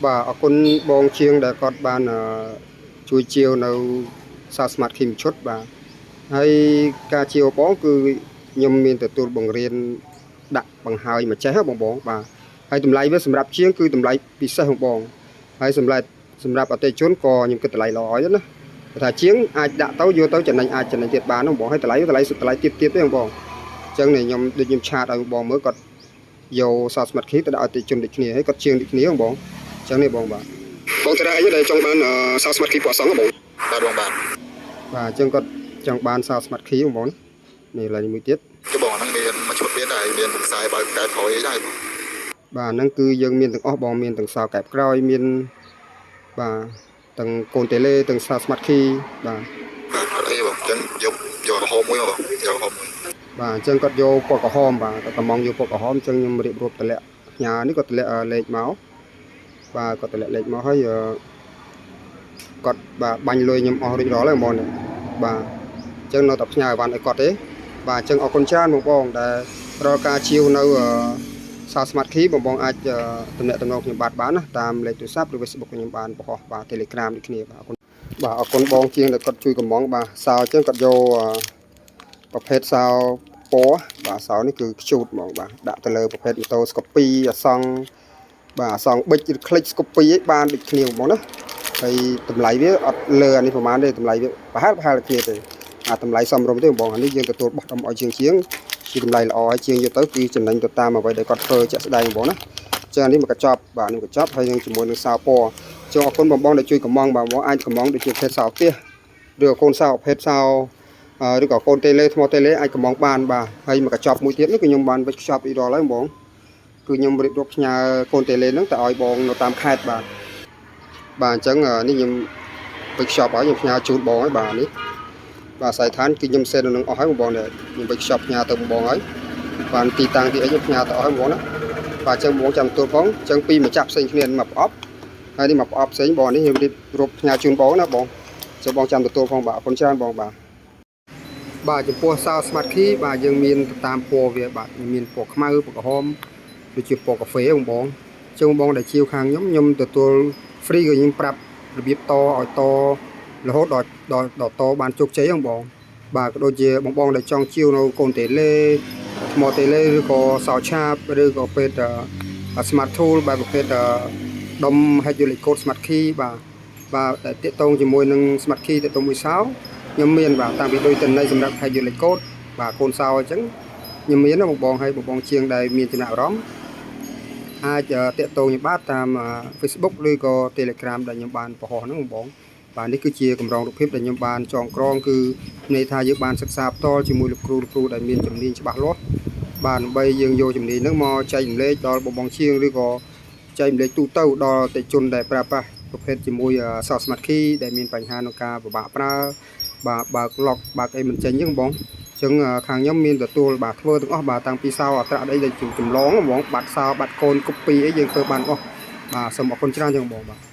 បាទអរគុណបងជាងដែលគាត់បានជួយជាវនៅសាស្មាតគីមឈុតបាទហើយការជាវបងគឺខ្ញុំមានទទួលបង្រៀនដាក់បង្ហើយមកចេះបងបាទហើយតម្លៃវាសម្រាប់ជាងគឺតម្លៃពិសេសបងហើយសម្រាប់អតិថិជនក៏ខ្ញុំគិតតម្លៃល្អហើយណាថាជាងអាចដាក់ទៅយកទៅចំណេញអាចចំណេញទៀតបានបងហើយតម្លៃទៀតទេបងអញ្ចឹងខ្ញុំដូចខ្ញុំឆាតឲ្យបងមើលគាត់យកសាស្មាតគីទៅដាក់អតិថិជនដូចគ្នាហើយគាត់ជាងដូចគ្នាបងអញ្ចឹងនេះបងបាទបងតាអីដែលចង់បានសាស្មាតគីពណ៌សងបងបាទបងបាទអញ្ចឹងគាត់ចង់បានសាស្មាតគីបងនេះឡើយមួយទៀតគឺបងហ្នឹងមានមួយឈុតទៀតហើយមានខ្សែបើកកែបក្រោយអីដែរបាទហ្នឹងគឺយើងមានទាំងអស់បងមានទាំងសោកែបក្រោយមានបាទទាំងកូនតេឡេទាំងសាស្មាតគីបាទអត់អីបងអញ្ចឹងយកក្រហមមួយបងយកក្រហមមួយបាទអញ្ចឹងគាត់យកពណ៌ក្រហមបាទគាត់កំងយកពណ៌ក្រហមអញ្ចឹងខ្ញុំរៀបរាប់តម្លាក់ផ្ញើនេះគាត់តម្លាក់លេខមកបាទគាត់តម្លាក់លេខមកហើយគាត់បាទបាញ់លុយខ្ញុំអស់រួចរាល់ហើយហ្មងបាទអញ្ចឹងនៅតែផ្ញើអីវ៉ាន់ឲ្យគាត់ទេបាទអញ្ចឹងអរគុណច្រើនបងដែលរាល់ការជាវនៅសាស្មាតគីបងអាចទំនាក់ទំនងខ្ញុំបានណាតាមលេខទូរស័ព្ទឬ Facebook ខ្ញុំបានបង្ហោះបាទ Telegram ដូចគ្នាបាទអរគុណបាទអរគុណបងជាងដែលគាត់ជួយកំងបាទសោអញ្ចឹងគាត់យកប្រភេទសោពណ៌បាទសោនេះគឺខ្ជូតហ្មងបាទដាក់ទៅលើប្រភេទម៉ូតូស្កូពីអសង់បាទអសង់ប៊ិចឬคลิกស្កូពីឯងបានដូចគ្នាហ្មងណាហើយតម្លៃវាអត់លើអានេះប្រហែលទេតម្លៃវាប្រហែលគ្នាទេតម្លៃសមរម្យទេបងអានេះយើងទទួលបោះដំឲ្យជាងគឺតម្លៃល្អហើយជាងយកទៅគឺចំណេញទៅតាមអ្វីដែលគាត់ធ្វើជាក់ស្ដែងបងណាចឹងនេះមកកញ្ចប់បាទនេះកញ្ចប់ហើយនឹងជាមួយនឹងសោពណ៌ចុះអរគុណបងដែលជួយកំងបាទបងអាចកំងដូចជាប្រភេទសោផ្ទះឬក៏កូនសោប្រភេទសោឬក៏កូនតេឡេថ្មតេឡេអាចកំងបានបាទហើយមកកញ្ចប់មួយទៀតនេះគឺខ្ញុំបានវិចខ្ចប់អ៊ីរ៉លហើយបងគឺខ្ញុំរៀបរាប់ផ្ញើកូនតេឡេហ្នឹងទៅឲ្យបងនៅតាមខេត្តបាទអញ្ចឹងនេះខ្ញុំវិចខ្ចប់ឲ្យខ្ញុំផ្ញើជូនបងហើយបាទនេះបាទសាយឋានគឺខ្ញុំសេននឹងអស់ហើយបងនេះខ្ញុំវិចខ្ចប់ផ្ញើទៅបងហើយបានទីតាំងទីអីខ្ញុំផ្ញើទៅអស់ហើយបងណាបាទអញ្ចឹងបងចាំទទួលផងអញ្ចឹងពីម្ចាស់ផ្សេងគ្នាមកប្រអប់ហើយនេះមកប្រអប់ផ្សេងបងនេះខ្ញុំរៀបរាប់ផ្ញើជូនបងណាបងចាំបងចាំទទួលផងបាទអរគុណច្រើនបងបាទចំពោះសោ Smart Key បាទយើងមានតាមពណ៌វាបាទមានពណ៌ខ្មៅពណ៌ក្រហមដូចជាពណ៌កាហ្វេបងចឹងបងដែលជាវខាងខ្ញុំទទួល free ក៏ខ្ញុំប្រាប់របៀបតឲ្យតរហូតដល់តបានជោគជ័យបងបាទក៏ដូចជាបងដែលចង់ជាវនៅកូនតេឡេថ្មតេឡេឬក៏សោឆាបឬក៏ពេទ្យ Smart Tool បែបប្រភេទដុំ hydraulic code Smart Key បាទតែតាកតងជាមួយនឹង Smart Key តាកតងមួយសោខ្ញុំមានបាទតាំងពីដូចតំណែងសម្រាប់ hydraulic code បាទកូនសោអញ្ចឹងខ្ញុំមានណាបងហើយបងជាងដែលមានចំណាប់អារម្មណ៍អាចតាកតងខ្ញុំបានតាម Facebook ឬក៏ Telegram ដែលខ្ញុំបានបង្ហោះហ្នឹងបងបាទនេះគឺជាកម្រងរូបភាពដែលខ្ញុំបានចងក្រងគឺន័យថាយើងបានសិក្សាផ្ទាល់ជាមួយលោកគ្រូដែលមានជំនាញច្បាស់លាស់បាទដើម្បីយើងយកជំនាញហ្នឹងមកចែករំលែកដល់បងជាងឬក៏ចែករំលែកទូទៅដល់អតិថិជនដែលប្រើប្រាស់ប្រភេទជាមួយ Smart Key ដែលមានបញ្ហាក្នុងការពិបាកប្រើបាទបើក lock បើកអីមិនចេញអញ្ចឹងបងអញ្ចឹងខាងខ្ញុំមានទទួលបាទធ្វើទាំងអស់បាទតាំងពីសោអត្រាអីដែលចម្លងហ្មងបាត់សោបាត់កូនកូពីអីយើងធ្វើបានអស់បាទសូមអរគុណច្រើនចឹងបងបាទ